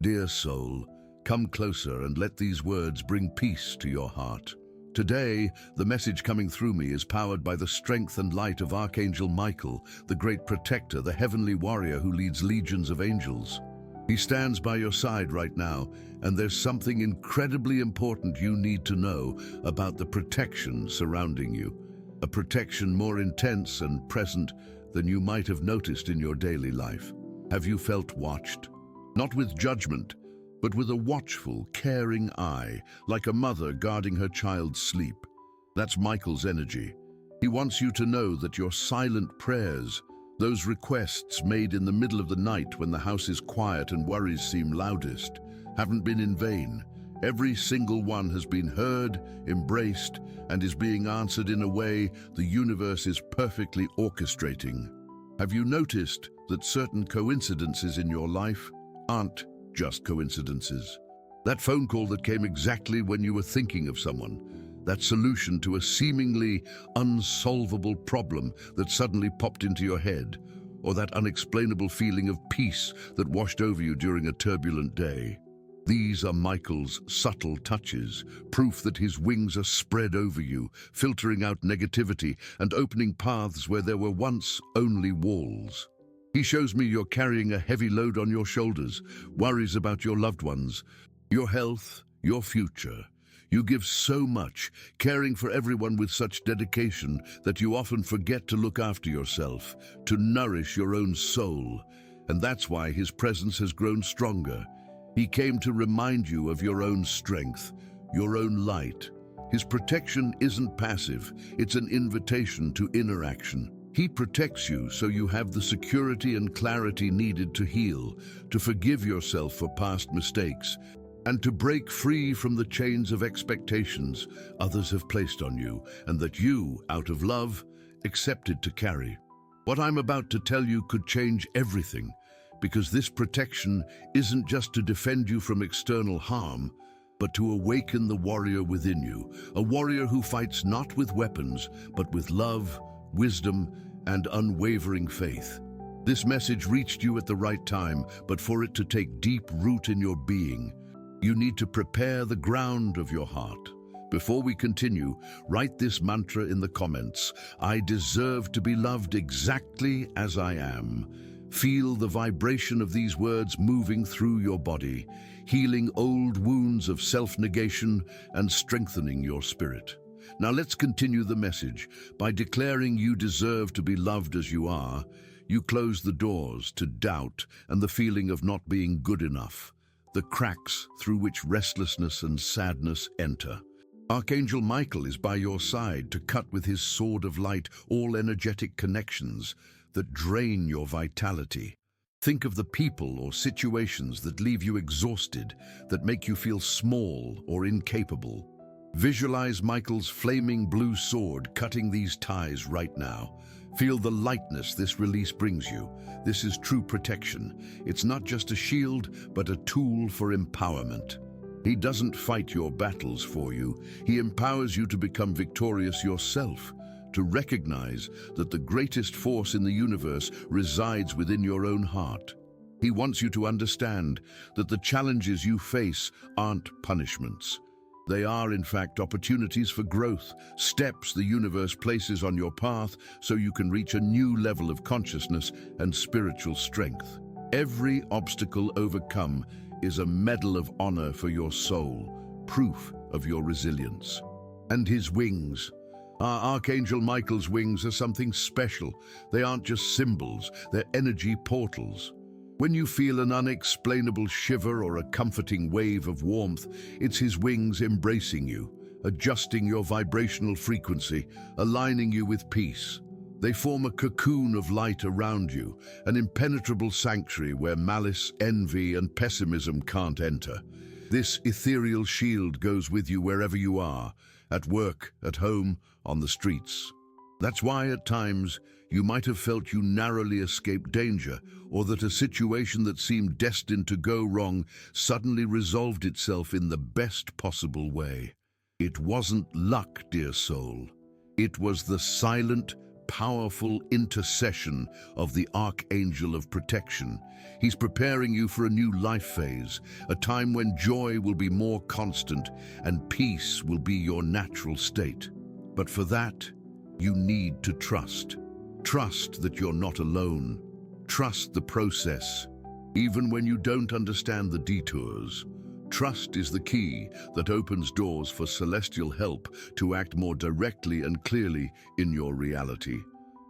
Dear soul, come closer and let these words bring peace to your heart. Today, the message coming through me is powered by the strength and light of Archangel Michael, the great protector, the heavenly warrior who leads legions of angels. He stands by your side right now, and there's something incredibly important you need to know about the protection surrounding you. A protection more intense and present than you might have noticed in your daily life. Have you felt watched? Not with judgment, but with a watchful, caring eye, like a mother guarding her child's sleep. That's Michael's energy. He wants you to know that your silent prayers, those requests made in the middle of the night when the house is quiet and worries seem loudest, haven't been in vain. Every single one has been heard, embraced, and is being answered in a way the universe is perfectly orchestrating. Have you noticed that certain coincidences in your life aren't just coincidences? That phone call that came exactly when you were thinking of someone, that solution to a seemingly unsolvable problem that suddenly popped into your head, or that unexplainable feeling of peace that washed over you during a turbulent day. These are Michael's subtle touches, proof that his wings are spread over you, filtering out negativity and opening paths where there were once only walls. He shows me you're carrying a heavy load on your shoulders, worries about your loved ones, your health, your future. You give so much, caring for everyone with such dedication that you often forget to look after yourself, to nourish your own soul. And that's why his presence has grown stronger. He came to remind you of your own strength, your own light. His protection isn't passive, it's an invitation to inner action. He protects you so you have the security and clarity needed to heal, to forgive yourself for past mistakes, and to break free from the chains of expectations others have placed on you, and that you, out of love, accepted to carry. What I'm about to tell you could change everything, because this protection isn't just to defend you from external harm, but to awaken the warrior within you, a warrior who fights not with weapons, but with love, wisdom, and unwavering faith. This message reached you at the right time, but for it to take deep root in your being, you need to prepare the ground of your heart. Before we continue, write this mantra in the comments. I deserve to be loved exactly as I am. Feel the vibration of these words moving through your body, healing old wounds of self-negation and strengthening your spirit. Now let's continue the message. By declaring you deserve to be loved as you are, you close the doors to doubt and the feeling of not being good enough, the cracks through which restlessness and sadness enter. Archangel Michael is by your side to cut with his sword of light all energetic connections that drain your vitality. Think of the people or situations that leave you exhausted, that make you feel small or incapable. Visualize Michael's flaming blue sword cutting these ties right now. Feel the lightness this release brings you. This is true protection. It's not just a shield, but a tool for empowerment. He doesn't fight your battles for you. He empowers you to become victorious yourself, to recognize that the greatest force in the universe resides within your own heart. He wants you to understand that the challenges you face aren't punishments. They are, in fact, opportunities for growth, steps the universe places on your path so you can reach a new level of consciousness and spiritual strength. Every obstacle overcome is a medal of honor for your soul, proof of your resilience. And his wings. Our Archangel Michael's wings are something special. They aren't just symbols, they're energy portals. When you feel an unexplainable shiver or a comforting wave of warmth, it's his wings embracing you, adjusting your vibrational frequency, aligning you with peace. They form a cocoon of light around you, an impenetrable sanctuary where malice, envy, and pessimism can't enter. This ethereal shield goes with you wherever you are, at work, at home, on the streets. That's why at times you might have felt you narrowly escaped danger, or that a situation that seemed destined to go wrong suddenly resolved itself in the best possible way. It wasn't luck, dear soul. It was the silent, powerful intercession of the Archangel of Protection. He's preparing you for a new life phase, a time when joy will be more constant and peace will be your natural state. But for that, you need to trust. Trust that you're not alone. Trust the process, even when you don't understand the detours. Trust is the key that opens doors for celestial help to act more directly and clearly in your reality.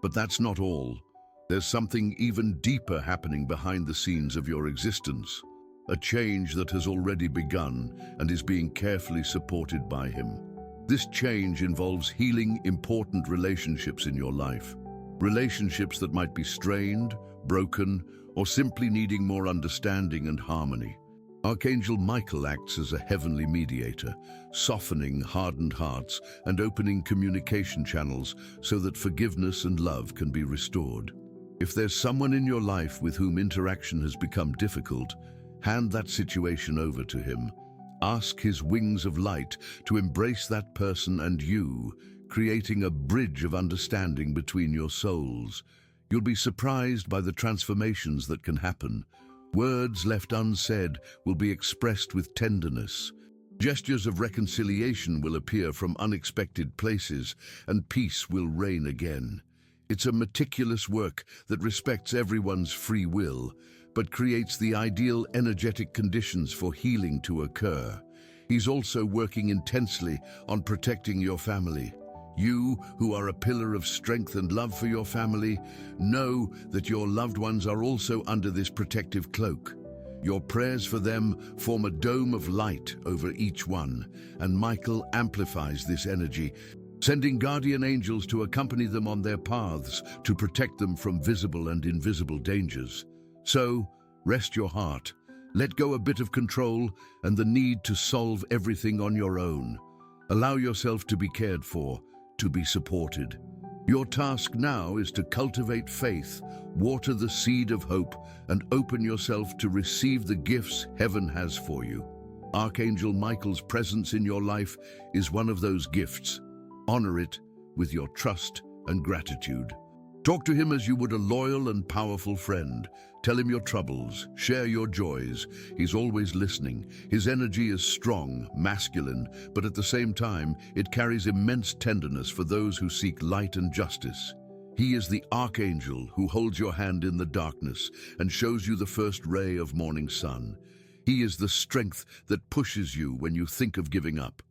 But that's not all. There's something even deeper happening behind the scenes of your existence. A change that has already begun and is being carefully supported by him. This change involves healing important relationships in your life. Relationships that might be strained, broken, or simply needing more understanding and harmony. Archangel Michael acts as a heavenly mediator, softening hardened hearts and opening communication channels so that forgiveness and love can be restored. If there's someone in your life with whom interaction has become difficult, hand that situation over to him. Ask his wings of light to embrace that person and you, creating a bridge of understanding between your souls. You'll be surprised by the transformations that can happen. Words left unsaid will be expressed with tenderness. Gestures of reconciliation will appear from unexpected places, and peace will reign again. It's a meticulous work that respects everyone's free will, but creates the ideal energetic conditions for healing to occur. He's also working intensely on protecting your family. You, who are a pillar of strength and love for your family, know that your loved ones are also under this protective cloak. Your prayers for them form a dome of light over each one, and Michael amplifies this energy, sending guardian angels to accompany them on their paths to protect them from visible and invisible dangers. So, rest your heart, let go a bit of control and the need to solve everything on your own. Allow yourself to be cared for, to be supported. Your task now is to cultivate faith, water the seed of hope, and open yourself to receive the gifts heaven has for you. Archangel Michael's presence in your life is one of those gifts. Honor it with your trust and gratitude. Talk to him as you would a loyal and powerful friend. Tell him your troubles, share your joys. He's always listening. His energy is strong, masculine, but at the same time, it carries immense tenderness for those who seek light and justice. He is the archangel who holds your hand in the darkness and shows you the first ray of morning sun. He is the strength that pushes you when you think of giving up.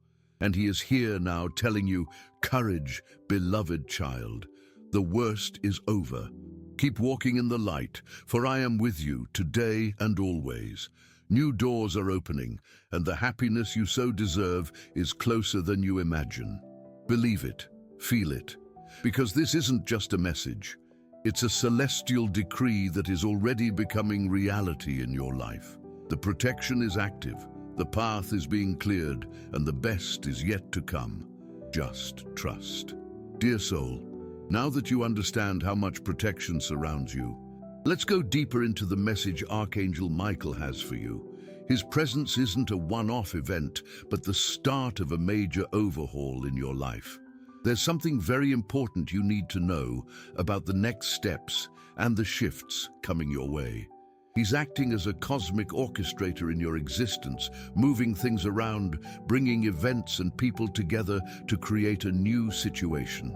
And he is here now telling you, courage, beloved child. The worst is over. Keep walking in the light, for I am with you today and always. New doors are opening, and the happiness you so deserve is closer than you imagine. Believe it, feel it, because this isn't just a message. It's a celestial decree that is already becoming reality in your life. The protection is active, the path is being cleared, and the best is yet to come. Just trust. Dear soul, now that you understand how much protection surrounds you, let's go deeper into the message Archangel Michael has for you. His presence isn't a one-off event, but the start of a major overhaul in your life. There's something very important you need to know about the next steps and the shifts coming your way. He's acting as a cosmic orchestrator in your existence, moving things around, bringing events and people together to create a new situation.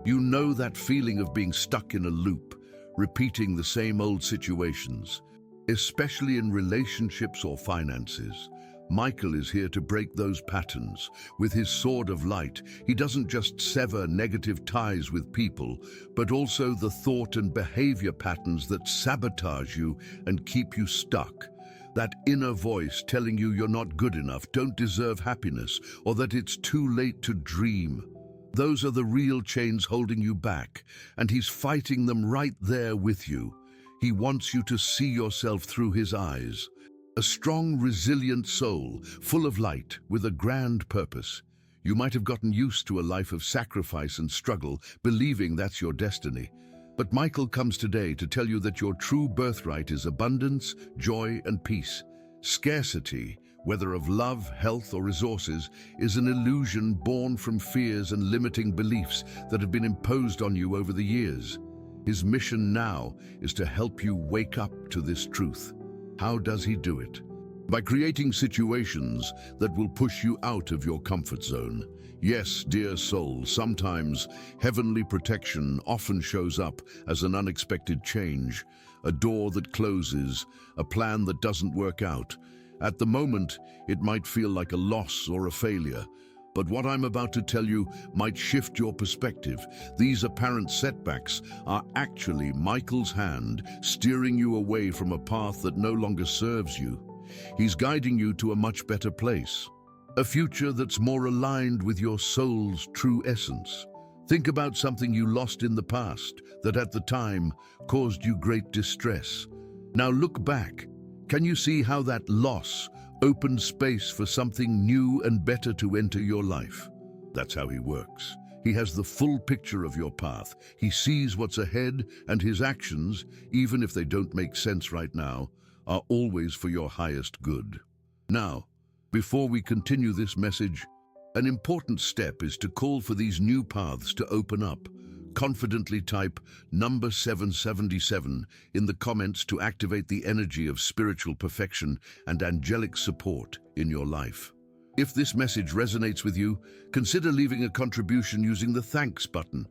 You know that feeling of being stuck in a loop, repeating the same old situations, especially in relationships or finances. Michael is here to break those patterns. With his sword of light, he doesn't just sever negative ties with people, but also the thought and behavior patterns that sabotage you and keep you stuck. That inner voice telling you you're not good enough, don't deserve happiness, or that it's too late to dream. Those are the real chains holding you back, and he's fighting them right there with you. He wants you to see yourself through his eyes. A strong, resilient soul, full of light, with a grand purpose. You might have gotten used to a life of sacrifice and struggle, believing that's your destiny. But Michael comes today to tell you that your true birthright is abundance, joy, and peace. Scarcity, whether of love, health, or resources, is an illusion born from fears and limiting beliefs that have been imposed on you over the years. His mission now is to help you wake up to this truth. How does he do it? By creating situations that will push you out of your comfort zone. Yes, dear soul, sometimes heavenly protection often shows up as an unexpected change, a door that closes, a plan that doesn't work out. At the moment, it might feel like a loss or a failure, but what I'm about to tell you might shift your perspective. These apparent setbacks are actually Michael's hand steering you away from a path that no longer serves you. He's guiding you to a much better place, a future that's more aligned with your soul's true essence. Think about something you lost in the past that at the time caused you great distress. Now look back. Can you see how that loss opened space for something new and better to enter your life? That's how he works. He has the full picture of your path. He sees what's ahead, and his actions, even if they don't make sense right now, are always for your highest good. Now, before we continue this message, an important step is to call for these new paths to open up. Confidently type number 777 in the comments to activate the energy of spiritual perfection and angelic support in your life. If this message resonates with you, consider leaving a contribution using the thanks button.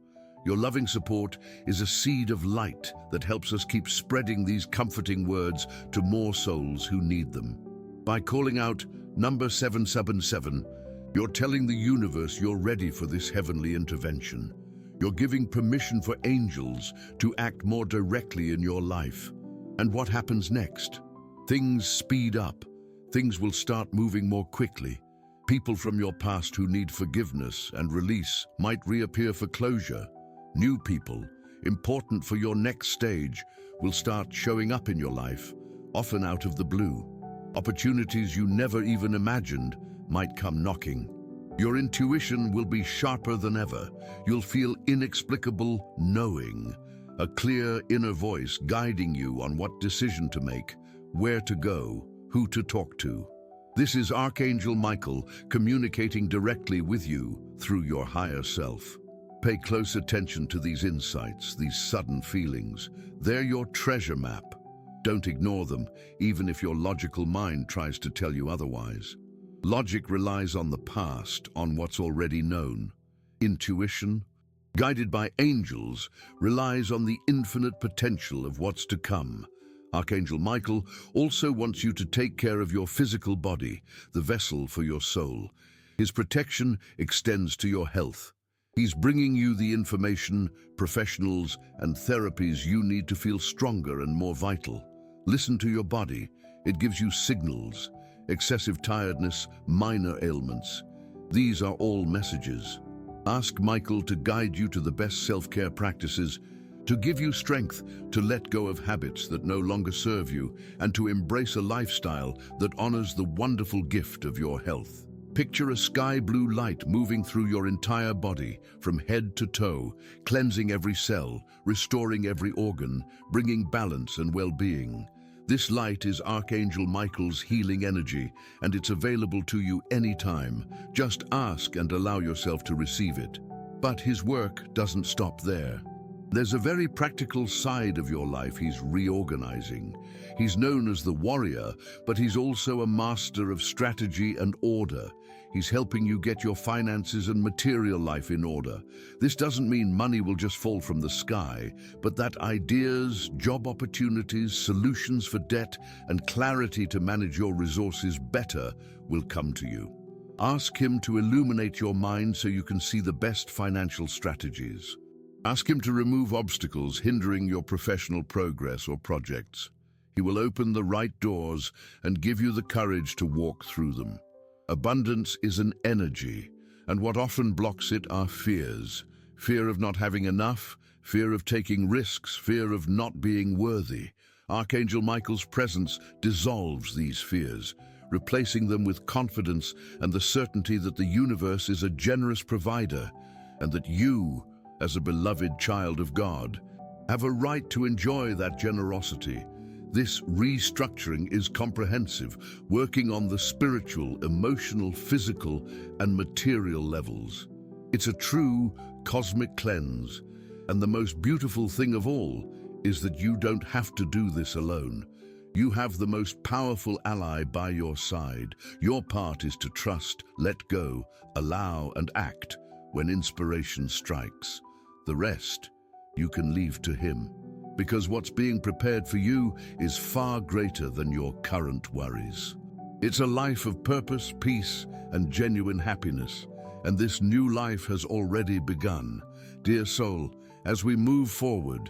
Your loving support is a seed of light that helps us keep spreading these comforting words to more souls who need them. By calling out number 777, you're telling the universe you're ready for this heavenly intervention. You're giving permission for angels to act more directly in your life. And what happens next? Things speed up. Things will start moving more quickly. People from your past who need forgiveness and release might reappear for closure. New people, important for your next stage, will start showing up in your life, often out of the blue. Opportunities you never even imagined might come knocking. Your intuition will be sharper than ever. You'll feel inexplicable knowing, a clear inner voice guiding you on what decision to make, where to go, who to talk to. This is Archangel Michael communicating directly with you through your higher self. Pay close attention to these insights, these sudden feelings. They're your treasure map. Don't ignore them, even if your logical mind tries to tell you otherwise. Logic relies on the past, on what's already known. Intuition, guided by angels, relies on the infinite potential of what's to come. Archangel Michael also wants you to take care of your physical body, the vessel for your soul. His protection extends to your health. He's bringing you the information, professionals, and therapies you need to feel stronger and more vital. Listen to your body. It gives you signals. Excessive tiredness, minor ailments. These are all messages. Ask Michael to guide you to the best self-care practices, to give you strength to let go of habits that no longer serve you, and to embrace a lifestyle that honors the wonderful gift of your health. Picture a sky blue light moving through your entire body, from head to toe, cleansing every cell, restoring every organ, bringing balance and well-being. This light is Archangel Michael's healing energy, and it's available to you anytime. Just ask and allow yourself to receive it. But his work doesn't stop there. There's a very practical side of your life he's reorganizing. He's known as the warrior, but he's also a master of strategy and order. He's helping you get your finances and material life in order. This doesn't mean money will just fall from the sky, but that ideas, job opportunities, solutions for debt, and clarity to manage your resources better will come to you. Ask him to illuminate your mind so you can see the best financial strategies. Ask him to remove obstacles hindering your professional progress or projects. He will open the right doors and give you the courage to walk through them. Abundance is an energy, and what often blocks it are fears. Fear of not having enough, fear of taking risks, fear of not being worthy. Archangel Michael's presence dissolves these fears, replacing them with confidence and the certainty that the universe is a generous provider, and that you, as a beloved child of God, have a right to enjoy that generosity. This restructuring is comprehensive, working on the spiritual, emotional, physical, and material levels. It's a true cosmic cleanse, and the most beautiful thing of all is that you don't have to do this alone. You have the most powerful ally by your side. Your part is to trust, let go, allow, and act when inspiration strikes. The rest, you can leave to him, because what's being prepared for you is far greater than your current worries. It's a life of purpose, peace, and genuine happiness, and this new life has already begun. Dear soul, as we move forward,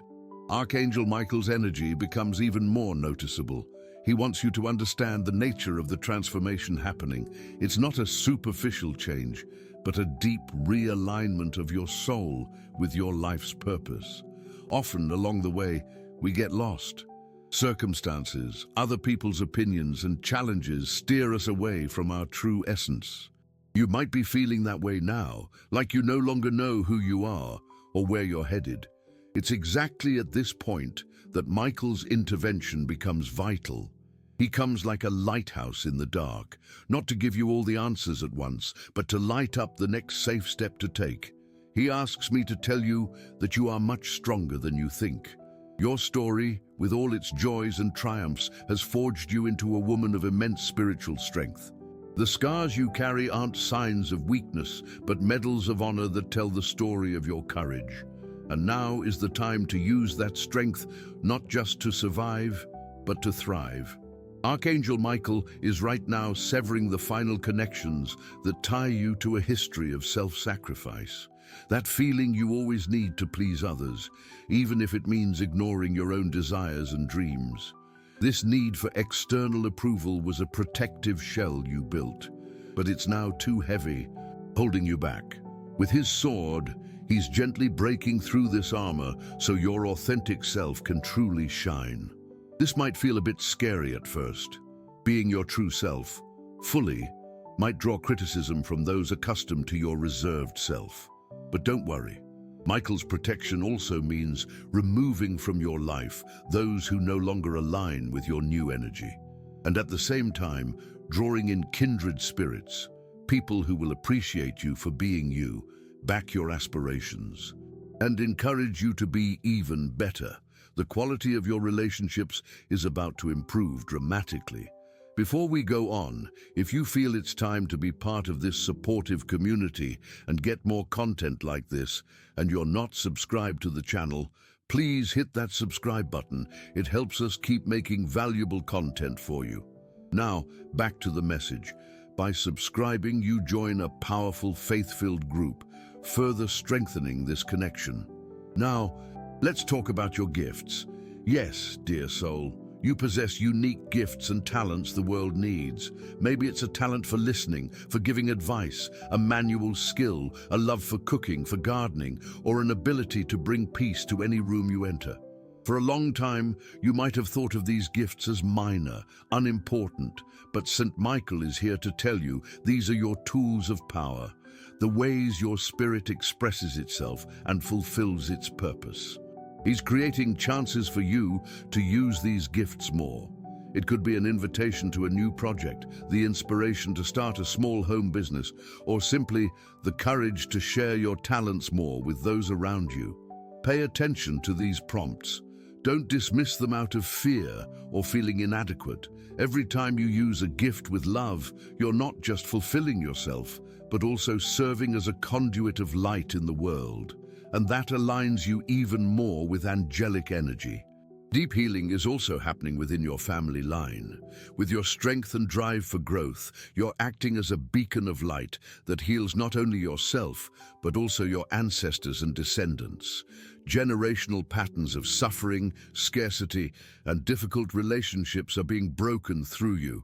Archangel Michael's energy becomes even more noticeable. He wants you to understand the nature of the transformation happening. It's not a superficial change, but a deep realignment of your soul with your life's purpose. Often along the way, we get lost. Circumstances, other people's opinions, and challenges steer us away from our true essence. You might be feeling that way now, like you no longer know who you are or where you're headed. It's exactly at this point that Michael's intervention becomes vital. He comes like a lighthouse in the dark, not to give you all the answers at once, but to light up the next safe step to take. He asks me to tell you that you are much stronger than you think. Your story, with all its joys and triumphs, has forged you into a woman of immense spiritual strength. The scars you carry aren't signs of weakness, but medals of honor that tell the story of your courage. And now is the time to use that strength not just to survive, but to thrive. Archangel Michael is right now severing the final connections that tie you to a history of self-sacrifice. That feeling you always need to please others, even if it means ignoring your own desires and dreams. This need for external approval was a protective shell you built, but it's now too heavy, holding you back. With his sword, he's gently breaking through this armor so your authentic self can truly shine. This might feel a bit scary at first. Being your true self, fully, might draw criticism from those accustomed to your reserved self. But don't worry. Michael's protection also means removing from your life those who no longer align with your new energy. And at the same time, drawing in kindred spirits, people who will appreciate you for being you, back your aspirations, and encourage you to be even better. The quality of your relationships is about to improve dramatically. Before we go on, if you feel it's time to be part of this supportive community and get more content like this, and you're not subscribed to the channel, please hit that subscribe button. It helps us keep making valuable content for you. Now, back to the message. By subscribing, you join a powerful, faith-filled group, further strengthening this connection. Now, let's talk about your gifts. Yes, dear soul, you possess unique gifts and talents the world needs. Maybe it's a talent for listening, for giving advice, a manual skill, a love for cooking, for gardening, or an ability to bring peace to any room you enter. For a long time, you might have thought of these gifts as minor, unimportant, but Saint Michael is here to tell you these are your tools of power, the ways your spirit expresses itself and fulfills its purpose. He's creating chances for you to use these gifts more. It could be an invitation to a new project, the inspiration to start a small home business, or simply the courage to share your talents more with those around you. Pay attention to these prompts. Don't dismiss them out of fear or feeling inadequate. Every time you use a gift with love, you're not just fulfilling yourself, but also serving as a conduit of light in the world. And that aligns you even more with angelic energy. Deep healing is also happening within your family line. With your strength and drive for growth, you're acting as a beacon of light that heals not only yourself, but also your ancestors and descendants. Generational patterns of suffering, scarcity, and difficult relationships are being broken through you,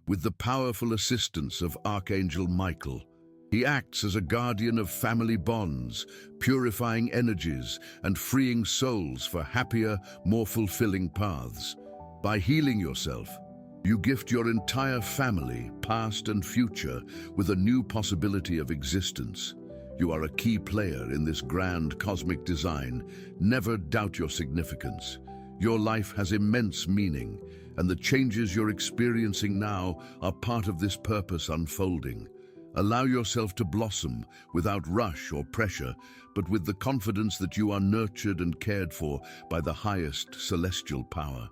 with the powerful assistance of Archangel Michael. He acts as a guardian of family bonds, purifying energies and freeing souls for happier, more fulfilling paths. By healing yourself, you gift your entire family, past and future, with a new possibility of existence. You are a key player in this grand cosmic design. Never doubt your significance. Your life has immense meaning, and the changes you're experiencing now are part of this purpose unfolding. Allow yourself to blossom without rush or pressure, but with the confidence that you are nurtured and cared for by the highest celestial power.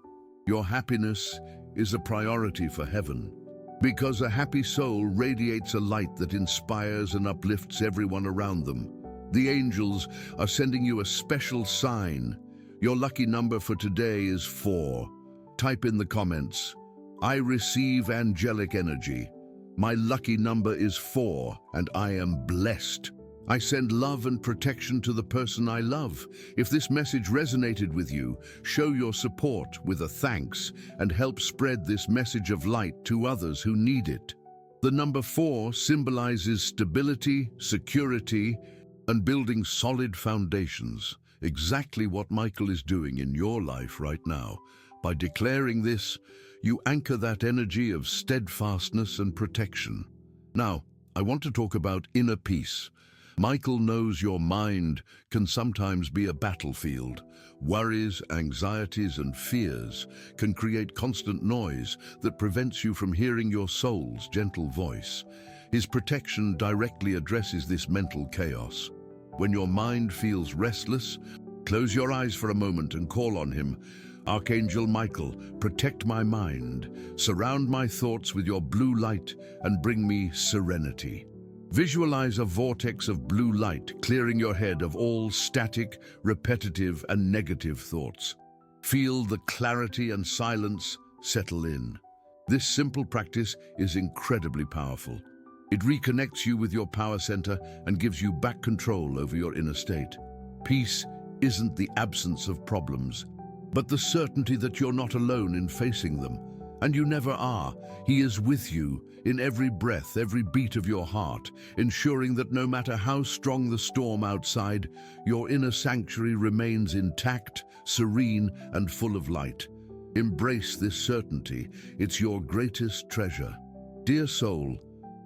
Your happiness is a priority for heaven, because a happy soul radiates a light that inspires and uplifts everyone around them. The angels are sending you a special sign. Your lucky number for today is 4. Type in the comments, "I receive angelic energy. My lucky number is 4, and I am blessed. I send love and protection to the person I love." If this message resonated with you, show your support with a thanks and help spread this message of light to others who need it. The number 4 symbolizes stability, security, and building solid foundations. Exactly what Michael is doing in your life right now. By declaring this, you anchor that energy of steadfastness and protection. Now, I want to talk about inner peace. Michael knows your mind can sometimes be a battlefield. Worries, anxieties, and fears can create constant noise that prevents you from hearing your soul's gentle voice. His protection directly addresses this mental chaos. When your mind feels restless, close your eyes for a moment and call on him. Archangel Michael, protect my mind, surround my thoughts with your blue light, and bring me serenity. Visualize a vortex of blue light clearing your head of all static, repetitive, and negative thoughts. Feel the clarity and silence settle in. This simple practice is incredibly powerful. It reconnects you with your power center and gives you back control over your inner state. Peace isn't the absence of problems, but the certainty that you're not alone in facing them. And you never are. He is with you in every breath, every beat of your heart, ensuring that no matter how strong the storm outside, your inner sanctuary remains intact, serene, and full of light. Embrace this certainty. It's your greatest treasure. Dear soul,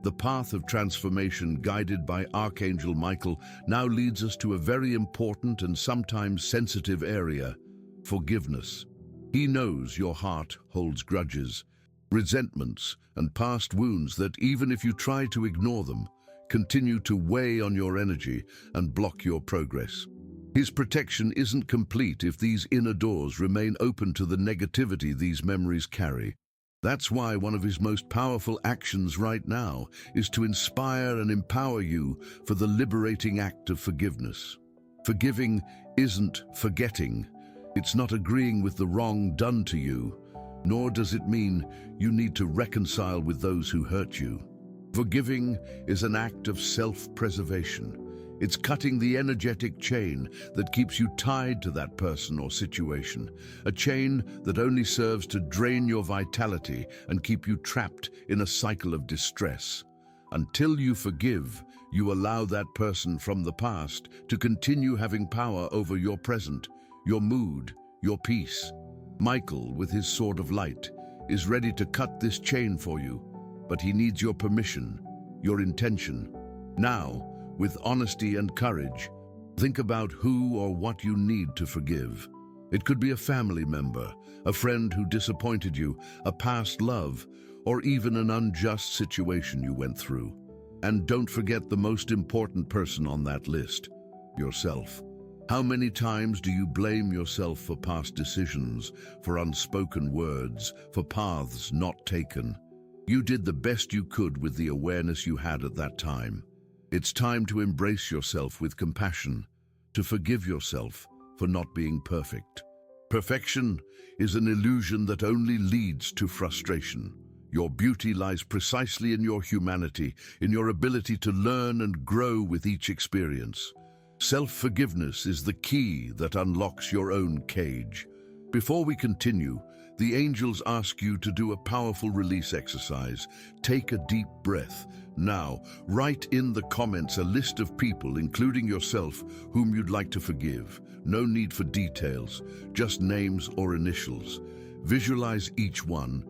the path of transformation guided by Archangel Michael now leads us to a very important and sometimes sensitive area: forgiveness. He knows your heart holds grudges, resentments, and past wounds that, even if you try to ignore them, continue to weigh on your energy and block your progress. His protection isn't complete if these inner doors remain open to the negativity these memories carry. That's why one of his most powerful actions right now is to inspire and empower you for the liberating act of forgiveness. Forgiving isn't forgetting. It's not agreeing with the wrong done to you, nor does it mean you need to reconcile with those who hurt you. Forgiving is an act of self-preservation. It's cutting the energetic chain that keeps you tied to that person or situation, a chain that only serves to drain your vitality and keep you trapped in a cycle of distress. Until you forgive, you allow that person from the past to continue having power over your present, your mood, your peace. Michael, with his sword of light, is ready to cut this chain for you, but he needs your permission, your intention. Now, with honesty and courage, think about who or what you need to forgive. It could be a family member, a friend who disappointed you, a past love, or even an unjust situation you went through. And don't forget the most important person on that list: yourself. How many times do you blame yourself for past decisions, for unspoken words, for paths not taken? You did the best you could with the awareness you had at that time. It's time to embrace yourself with compassion, to forgive yourself for not being perfect. Perfection is an illusion that only leads to frustration. Your beauty lies precisely in your humanity, in your ability to learn and grow with each experience. Self-forgiveness is the key that unlocks your own cage. Before we continue, the angels ask you to do a powerful release exercise. Take a deep breath. Now, write in the comments a list of people, including yourself, whom you'd like to forgive. No need for details, just names or initials. Visualize each one.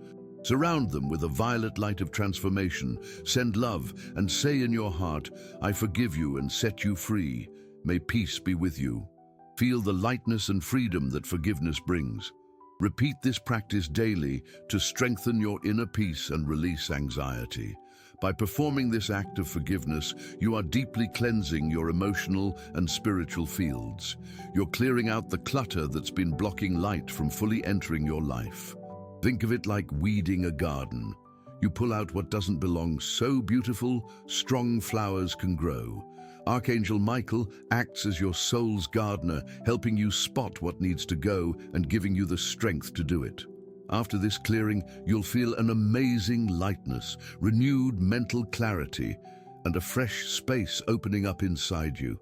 Surround them with a violet light of transformation. Send love and say in your heart, "I forgive you and set you free. May peace be with you." Feel the lightness and freedom that forgiveness brings. Repeat this practice daily to strengthen your inner peace and release anxiety. By performing this act of forgiveness, you are deeply cleansing your emotional and spiritual fields. You're clearing out the clutter that's been blocking light from fully entering your life. Think of it like weeding a garden. You pull out what doesn't belong so beautiful, strong flowers can grow. Archangel Michael acts as your soul's gardener, helping you spot what needs to go and giving you the strength to do it. After this clearing, you'll feel an amazing lightness, renewed mental clarity, and a fresh space opening up inside you.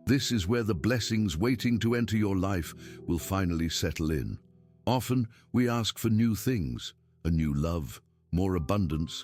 This is where the blessings waiting to enter your life will finally settle in. Often, we ask for new things, a new love, more abundance,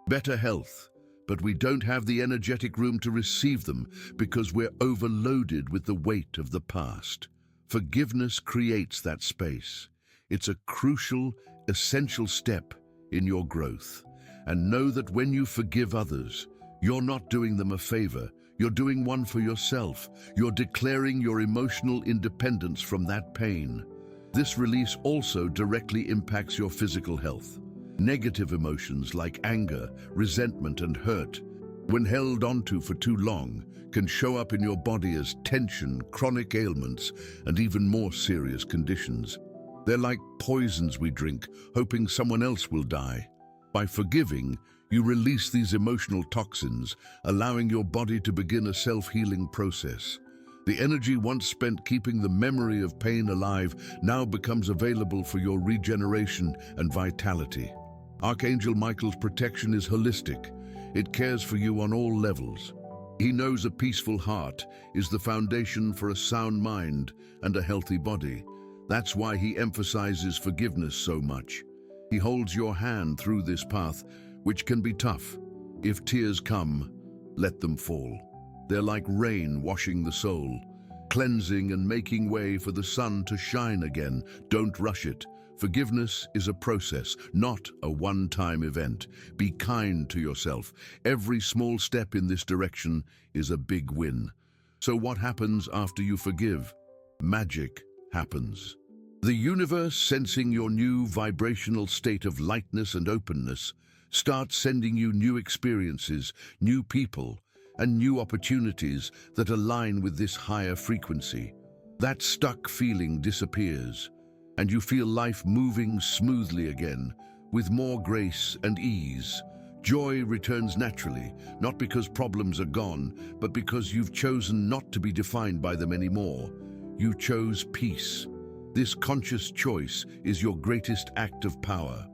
better health, but we don't have the energetic room to receive them because we're overloaded with the weight of the past. Forgiveness creates that space. It's a crucial, essential step in your growth. And know that when you forgive others, you're not doing them a favor. You're doing one for yourself. You're declaring your emotional independence from that pain. This release also directly impacts your physical health. Negative emotions like anger, resentment, and hurt, when held onto for too long, can show up in your body as tension, chronic ailments, and even more serious conditions. They're like poisons we drink, hoping someone else will die. By forgiving, you release these emotional toxins, allowing your body to begin a self-healing process. The energy once spent keeping the memory of pain alive now becomes available for your regeneration and vitality. Archangel Michael's protection is holistic. It cares for you on all levels. He knows a peaceful heart is the foundation for a sound mind and a healthy body. That's why he emphasizes forgiveness so much. He holds your hand through this path, which can be tough. If tears come, let them fall. They're like rain washing the soul, cleansing and making way for the sun to shine again. Don't rush it. Forgiveness is a process, not a one-time event. Be kind to yourself. Every small step in this direction is a big win. So what happens after you forgive? Magic happens. The universe, sensing your new vibrational state of lightness and openness, starts sending you new experiences, new people, and new opportunities that align with this higher frequency. That stuck feeling disappears, and you feel life moving smoothly again, with more grace and ease. Joy returns naturally, not because problems are gone, but because you've chosen not to be defined by them anymore. You chose peace. This conscious choice is your greatest act of power.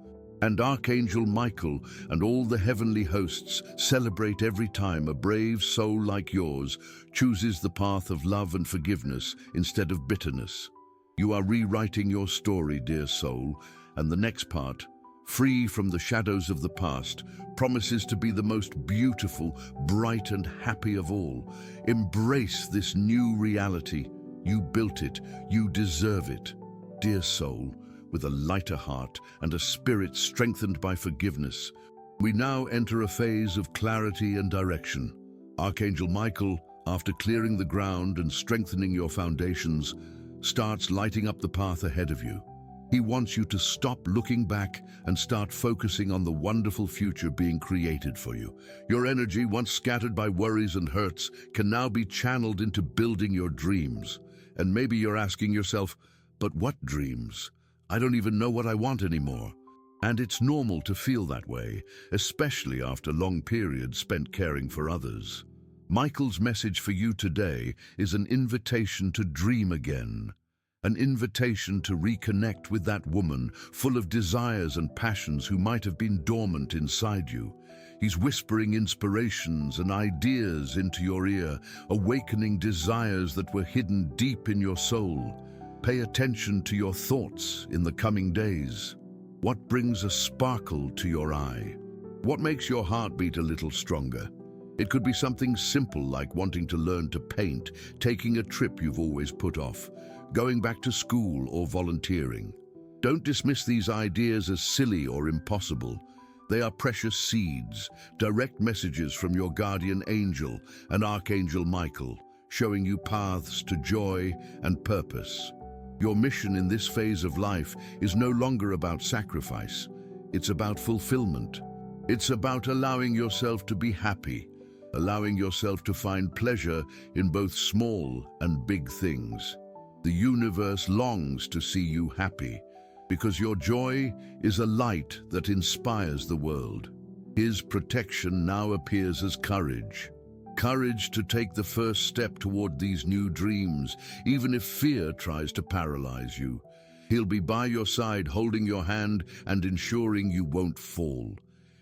And Archangel Michael and all the heavenly hosts celebrate every time a brave soul like yours chooses the path of love and forgiveness instead of bitterness. You are rewriting your story, dear soul, and the next part, free from the shadows of the past, promises to be the most beautiful, bright, and happy of all. Embrace this new reality. You built it. You deserve it. Dear soul, with a lighter heart and a spirit strengthened by forgiveness, we now enter a phase of clarity and direction. Archangel Michael, after clearing the ground and strengthening your foundations, starts lighting up the path ahead of you. He wants you to stop looking back and start focusing on the wonderful future being created for you. Your energy, once scattered by worries and hurts, can now be channeled into building your dreams. And maybe you're asking yourself, but what dreams? I don't even know what I want anymore. And it's normal to feel that way, especially after long periods spent caring for others. Michael's message for you today is an invitation to dream again, an invitation to reconnect with that woman full of desires and passions who might have been dormant inside you. He's whispering inspirations and ideas into your ear, awakening desires that were hidden deep in your soul. Pay attention to your thoughts in the coming days. What brings a sparkle to your eye? What makes your heart beat a little stronger? It could be something simple like wanting to learn to paint, taking a trip you've always put off, going back to school, or volunteering. Don't dismiss these ideas as silly or impossible. They are precious seeds, direct messages from your guardian angel and Archangel Michael, showing you paths to joy and purpose. Your mission in this phase of life is no longer about sacrifice. It's about fulfillment. It's about allowing yourself to be happy, allowing yourself to find pleasure in both small and big things. The universe longs to see you happy because your joy is a light that inspires the world. His protection now appears as courage. Courage to take the first step toward these new dreams, even if fear tries to paralyze you. He'll be by your side, holding your hand and ensuring you won't fall.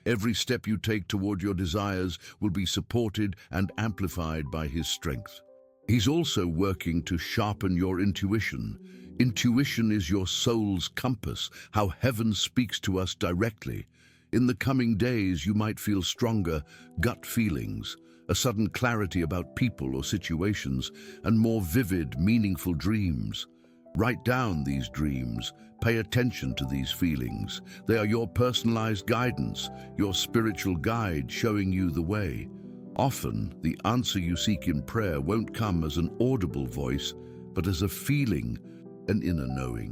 Every step you take toward your desires will be supported and amplified by his strength. He's also working to sharpen your intuition. Intuition is your soul's compass, how heaven speaks to us directly. In the coming days, you might feel stronger gut feelings, a sudden clarity about people or situations, and more vivid, meaningful dreams. Write down these dreams. Pay attention to these feelings. They are your personalized guidance, your spiritual guide showing you the way. Often, the answer you seek in prayer won't come as an audible voice, but as a feeling, an inner knowing.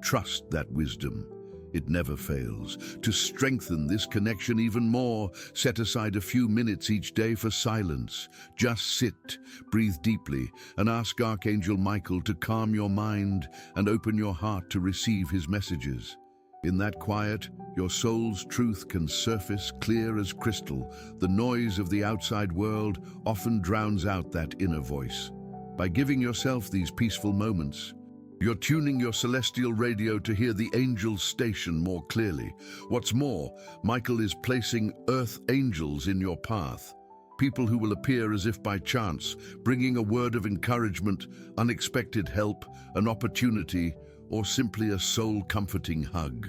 Trust that wisdom. It never fails. To strengthen this connection even more, set aside a few minutes each day for silence. Just sit, breathe deeply, and ask Archangel Michael to calm your mind and open your heart to receive his messages. In that quiet, your soul's truth can surface clear as crystal. The noise of the outside world often drowns out that inner voice. By giving yourself these peaceful moments, you're tuning your celestial radio to hear the angels' station more clearly. What's more, Michael is placing earth angels in your path. People who will appear as if by chance, bringing a word of encouragement, unexpected help, an opportunity, or simply a soul-comforting hug.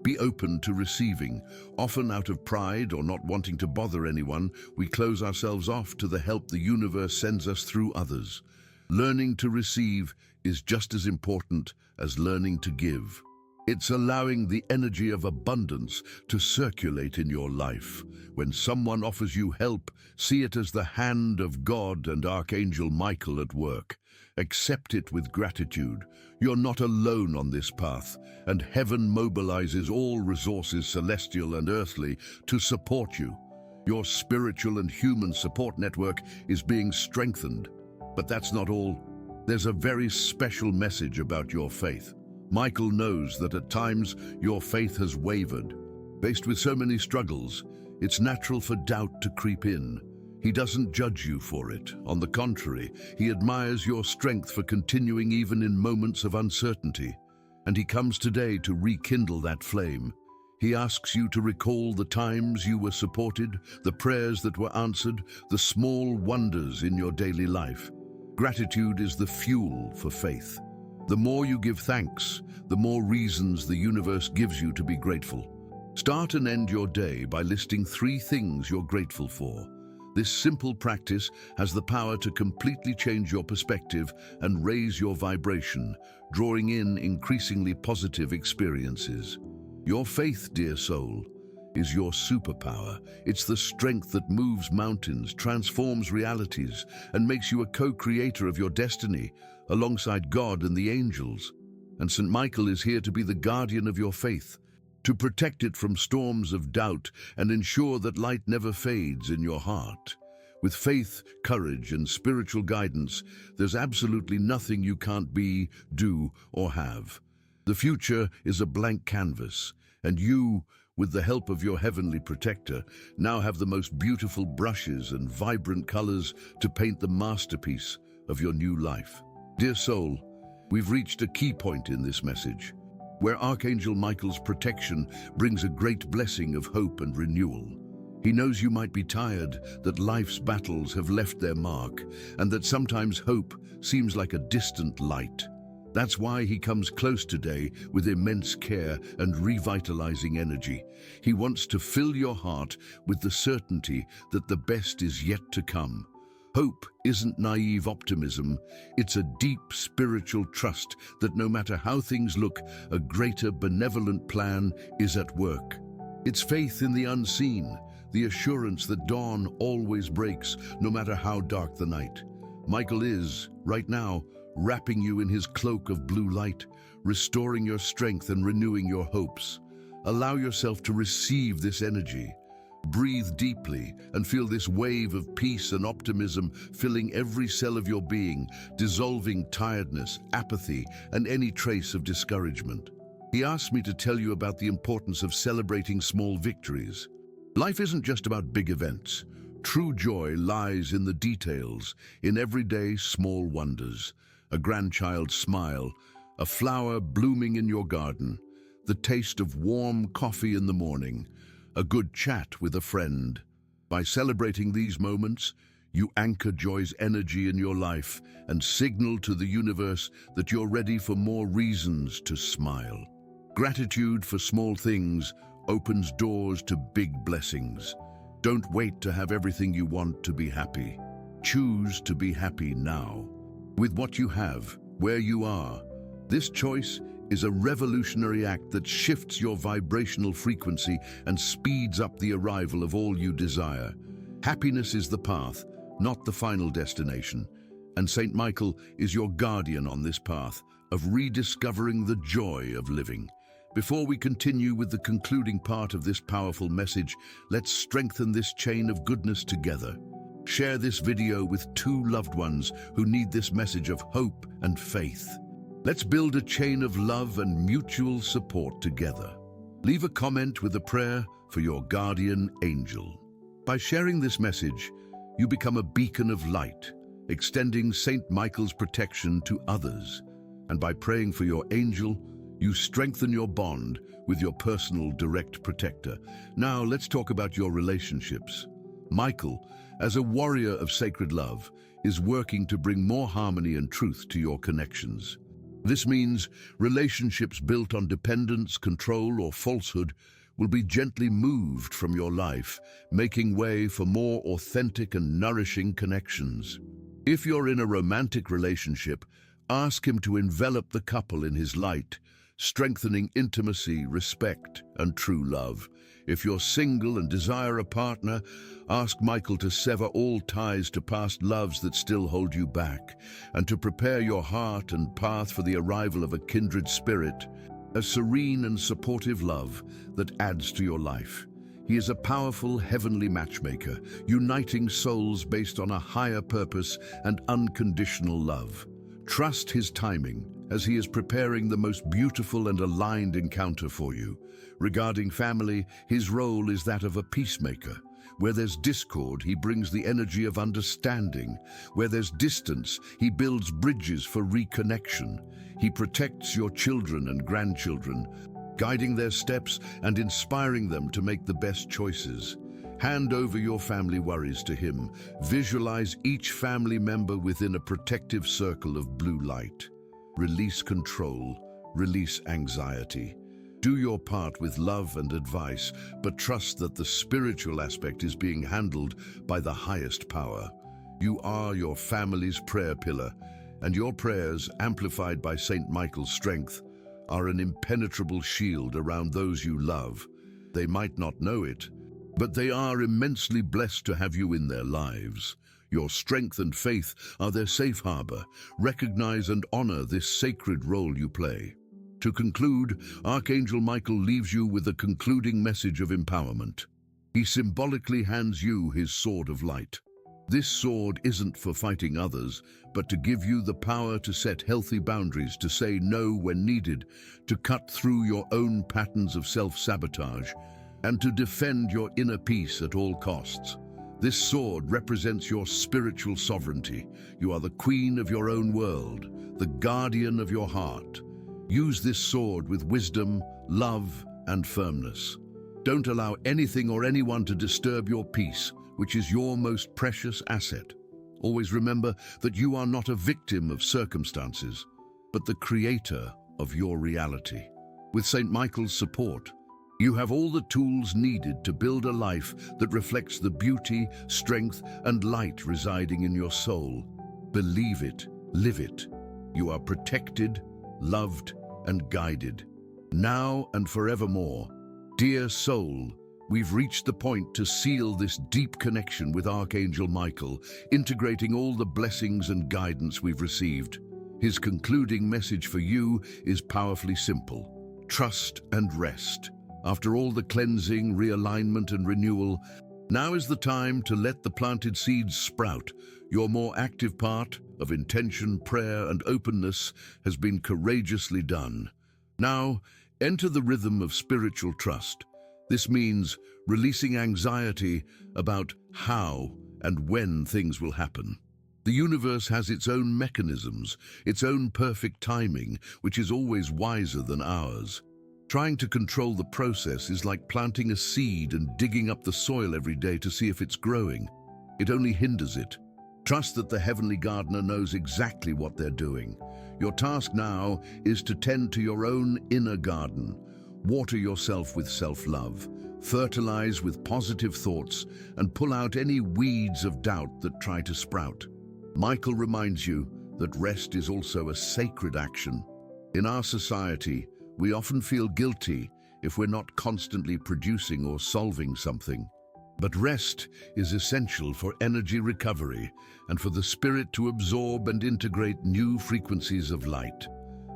Be open to receiving. Often out of pride or not wanting to bother anyone, we close ourselves off to the help the universe sends us through others. Learning to receive is just as important as learning to give. It's allowing the energy of abundance to circulate in your life. When someone offers you help, see it as the hand of God and Archangel Michael at work. Accept it with gratitude. You're not alone on this path, and heaven mobilizes all resources, celestial and earthly, to support you. Your spiritual and human support network is being strengthened. But that's not all. There's a very special message about your faith. Michael knows that at times your faith has wavered. Faced with so many struggles, it's natural for doubt to creep in. He doesn't judge you for it. On the contrary, he admires your strength for continuing even in moments of uncertainty. And he comes today to rekindle that flame. He asks you to recall the times you were supported, the prayers that were answered, the small wonders in your daily life. Gratitude is the fuel for faith. The more you give thanks, the more reasons the universe gives you to be grateful. Start and end your day by listing 3 things you're grateful for. This simple practice has the power to completely change your perspective and raise your vibration, drawing in increasingly positive experiences. Your faith, dear soul, is your superpower. It's the strength that moves mountains, transforms realities, and makes you a co-creator of your destiny, alongside God and the angels. And Saint Michael is here to be the guardian of your faith, to protect it from storms of doubt and ensure that light never fades in your heart. With faith, courage, and spiritual guidance, there's absolutely nothing you can't be, do, or have. The future is a blank canvas, and you, with the help of your heavenly protector, now have the most beautiful brushes and vibrant colors to paint the masterpiece of your new life. Dear soul, we've reached a key point in this message, where Archangel Michael's protection brings a great blessing of hope and renewal. He knows you might be tired, that life's battles have left their mark, and that sometimes hope seems like a distant light. That's why he comes close today with immense care and revitalizing energy. He wants to fill your heart with the certainty that the best is yet to come. Hope isn't naive optimism, it's a deep spiritual trust that no matter how things look, a greater benevolent plan is at work. It's faith in the unseen, the assurance that dawn always breaks, no matter how dark the night. Michael is, right now, wrapping you in his cloak of blue light, restoring your strength and renewing your hopes. Allow yourself to receive this energy. Breathe deeply and feel this wave of peace and optimism filling every cell of your being, dissolving tiredness, apathy, and any trace of discouragement. He asked me to tell you about the importance of celebrating small victories. Life isn't just about big events. True joy lies in the details, in everyday small wonders. A grandchild's smile, a flower blooming in your garden, the taste of warm coffee in the morning, a good chat with a friend. By celebrating these moments, you anchor joy's energy in your life and signal to the universe that you're ready for more reasons to smile. Gratitude for small things opens doors to big blessings. Don't wait to have everything you want to be happy. Choose to be happy now. With what you have, where you are. This choice is a revolutionary act that shifts your vibrational frequency and speeds up the arrival of all you desire. Happiness is the path, not the final destination, and Saint Michael is your guardian on this path of rediscovering the joy of living. Before we continue with the concluding part of this powerful message, let's strengthen this chain of goodness together. Share this video with 2 loved ones who need this message of hope and faith. Let's build a chain of love and mutual support together. Leave a comment with a prayer for your guardian angel. By sharing this message, you become a beacon of light, extending Saint Michael's protection to others. And by praying for your angel, you strengthen your bond with your personal direct protector. Now let's talk about your relationships. Michael, as a warrior of sacred love, is working to bring more harmony and truth to your connections. This means relationships built on dependence, control, or falsehood will be gently moved from your life, making way for more authentic and nourishing connections. If you're in a romantic relationship, ask him to envelop the couple in his light, strengthening intimacy, respect, and true love. If you're single and desire a partner, ask Michael to sever all ties to past loves that still hold you back, and to prepare your heart and path for the arrival of a kindred spirit, a serene and supportive love that adds to your life. He is a powerful heavenly matchmaker, uniting souls based on a higher purpose and unconditional love. Trust his timing, as he is preparing the most beautiful and aligned encounter for you. Regarding family, his role is that of a peacemaker. Where there's discord, he brings the energy of understanding. Where there's distance, he builds bridges for reconnection. He protects your children and grandchildren, guiding their steps and inspiring them to make the best choices. Hand over your family worries to him. Visualize each family member within a protective circle of blue light. Release control, release anxiety. Do your part with love and advice, but trust that the spiritual aspect is being handled by the highest power. You are your family's prayer pillar, and your prayers, amplified by Saint Michael's strength, are an impenetrable shield around those you love. They might not know it, but they are immensely blessed to have you in their lives. Your strength and faith are their safe harbor. Recognize and honor this sacred role you play. To conclude, Archangel Michael leaves you with a concluding message of empowerment. He symbolically hands you his sword of light. This sword isn't for fighting others, but to give you the power to set healthy boundaries, to say no when needed, to cut through your own patterns of self-sabotage, and to defend your inner peace at all costs. This sword represents your spiritual sovereignty. You are the queen of your own world, the guardian of your heart. Use this sword with wisdom, love, and firmness. Don't allow anything or anyone to disturb your peace, which is your most precious asset. Always remember that you are not a victim of circumstances, but the creator of your reality. With Saint Michael's support, you have all the tools needed to build a life that reflects the beauty, strength, and light residing in your soul. Believe it, live it. You are protected, loved, and guided, now and forevermore. Dear soul, we've reached the point to seal this deep connection with Archangel Michael, integrating all the blessings and guidance we've received. His concluding message for you is powerfully simple. Trust and rest. After all the cleansing, realignment, and renewal, now is the time to let the planted seeds sprout. Your more active part of intention, prayer, and openness has been courageously done. Now, enter the rhythm of spiritual trust. This means releasing anxiety about how and when things will happen. The universe has its own mechanisms, its own perfect timing, which is always wiser than ours. Trying to control the process is like planting a seed and digging up the soil every day to see if it's growing. It only hinders it. Trust that the heavenly gardener knows exactly what they're doing. Your task now is to tend to your own inner garden. Water yourself with self-love, fertilize with positive thoughts, and pull out any weeds of doubt that try to sprout. Michael reminds you that rest is also a sacred action. In our society, we often feel guilty if we're not constantly producing or solving something. But rest is essential for energy recovery and for the spirit to absorb and integrate new frequencies of light.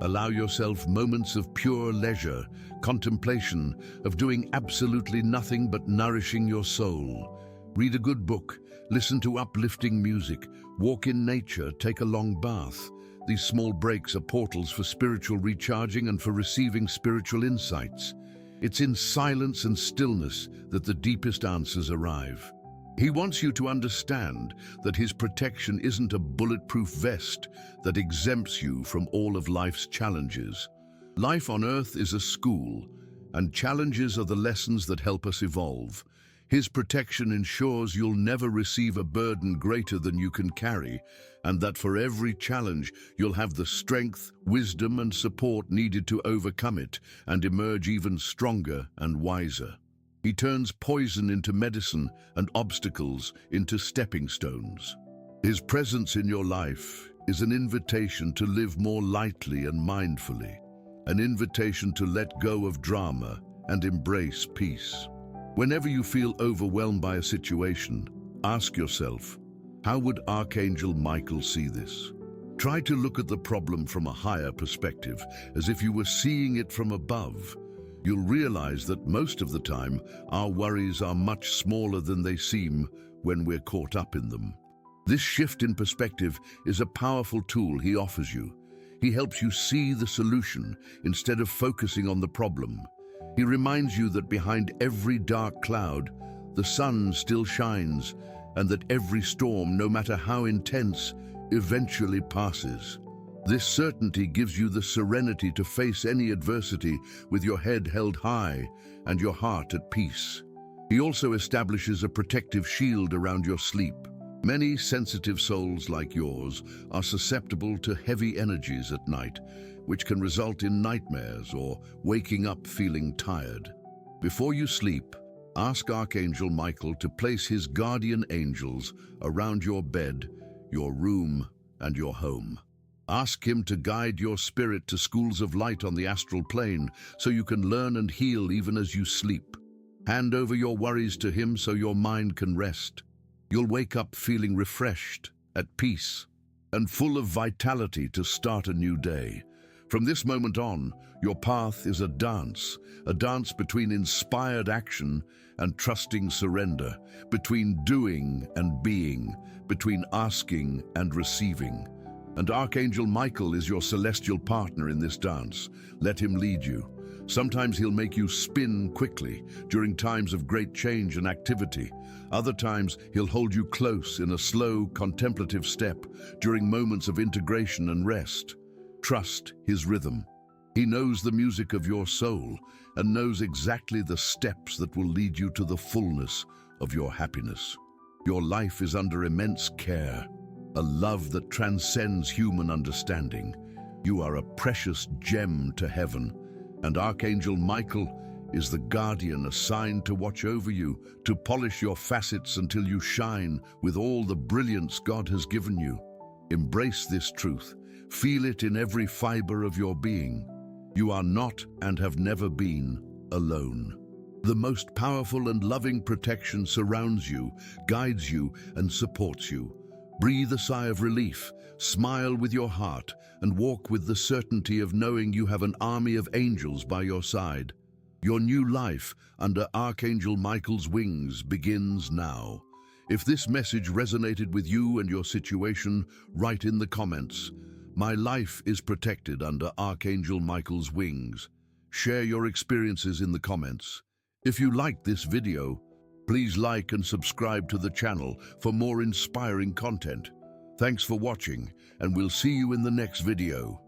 Allow yourself moments of pure leisure, contemplation, of doing absolutely nothing but nourishing your soul. Read a good book, listen to uplifting music, walk in nature, take a long bath. These small breaks are portals for spiritual recharging and for receiving spiritual insights. It's in silence and stillness that the deepest answers arrive. He wants you to understand that his protection isn't a bulletproof vest that exempts you from all of life's challenges. Life on earth is a school, and challenges are the lessons that help us evolve. His protection ensures you'll never receive a burden greater than you can carry, and that for every challenge you'll have the strength, wisdom, and support needed to overcome it and emerge even stronger and wiser. He turns poison into medicine and obstacles into stepping stones. His presence in your life is an invitation to live more lightly and mindfully, an invitation to let go of drama and embrace peace. Whenever you feel overwhelmed by a situation, ask yourself, how would Archangel Michael see this? Try to look at the problem from a higher perspective, as if you were seeing it from above. You'll realize that most of the time, our worries are much smaller than they seem when we're caught up in them. This shift in perspective is a powerful tool he offers you. He helps you see the solution instead of focusing on the problem. He reminds you that behind every dark cloud, the sun still shines, and that every storm, no matter how intense, eventually passes. This certainty gives you the serenity to face any adversity with your head held high and your heart at peace. He also establishes a protective shield around your sleep. Many sensitive souls like yours are susceptible to heavy energies at night, which can result in nightmares or waking up feeling tired. Before you sleep, ask Archangel Michael to place his guardian angels around your bed, your room, and your home. Ask him to guide your spirit to schools of light on the astral plane so you can learn and heal even as you sleep. Hand over your worries to him so your mind can rest. You'll wake up feeling refreshed, at peace, and full of vitality to start a new day. From this moment on, your path is a dance between inspired action and trusting surrender, between doing and being, between asking and receiving. And Archangel Michael is your celestial partner in this dance. Let him lead you. Sometimes he'll make you spin quickly during times of great change and activity. Other times he'll hold you close in a slow, contemplative step during moments of integration and rest. Trust his rhythm. He knows the music of your soul and knows exactly the steps that will lead you to the fullness of your happiness. Your life is under immense care, a love that transcends human understanding. You are a precious gem to heaven, and Archangel Michael is the guardian assigned to watch over you, to polish your facets until you shine with all the brilliance God has given you. Embrace this truth. Feel it in every fiber of your being. You are not and have never been alone. The most powerful and loving protection surrounds you, guides you, and supports you. Breathe a sigh of relief, smile with your heart, and walk with the certainty of knowing you have an army of angels by your side. Your new life under Archangel Michael's wings begins now. If this message resonated with you and your situation, write in the comments, "My life is protected under Archangel Michael's wings." Share your experiences in the comments. If you liked this video, please like and subscribe to the channel for more inspiring content. Thanks for watching, and we'll see you in the next video.